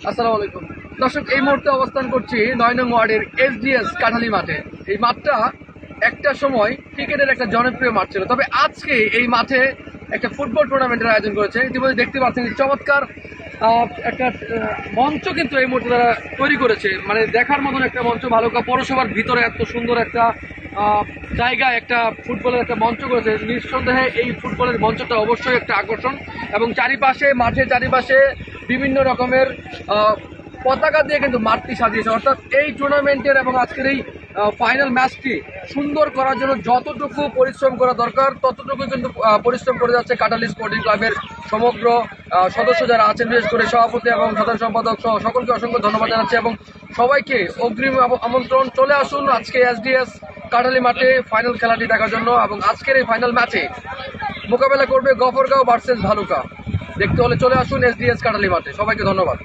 আসসালামু আলাইকুম দর্শক, এই মুহূর্তে অবস্থান করছি ৯ নং ওয়ার্ডের এসডিএস কাঠালি মাঠে। এই মাঠটা একটা সময় ক্রিকেটের একটা জনপ্রিয় মাঠ ছিল, তবে আজকে এই মাঠে একটা ফুটবল টুর্নামেন্টের আয়োজন করেছে। ইতিমধ্যে দেখতে পাচ্ছেন চমৎকার একটা মঞ্চ কিন্তু এই মুহূর্তে তারা তৈরি করেছে, মানে দেখার মতন একটা মঞ্চ। ভালুকা পৌরসভার ভিতরে এত সুন্দর একটা জায়গায় একটা ফুটবলের একটা মঞ্চ করেছে। নিঃসন্দেহে এই ফুটবলের মঞ্চটা অবশ্যই একটা আকর্ষণ, এবং চারিপাশে মাঠের চারিপাশে বিভিন্ন রকমের পতাকা দিয়ে কিন্তু মাঠটি সাজিয়েছে। অর্থাৎ এই টুর্নামেন্টের এবং আজকের এই ফাইনাল ম্যাচটি সুন্দর করার জন্য যতটুকু পরিশ্রম করা দরকার ততটুকু কিন্তু পরিশ্রম করে যাচ্ছে কাটালি স্পোর্টিং ক্লাবের সমগ্র সদস্য যারা আছেন, বিশেষ করে সভাপতি এবং সাধারণ সম্পাদক সহ সকলকে অসংখ্য ধন্যবাদ জানাচ্ছি, এবং সবাইকে অগ্রিম আমন্ত্রণ। চলে আসুন আজকে এসডিএস কাটালি মাঠে ফাইনাল খেলাটি দেখার জন্য, এবং আজকের এই ফাইনাল ম্যাচে মোকাবেলা করবে গফরগাঁও ভার্সেস ভালুকা। দেখতে হলে চলে আসুন এসডিএস কাটালি মাঠে। সবাইকে ধন্যবাদ।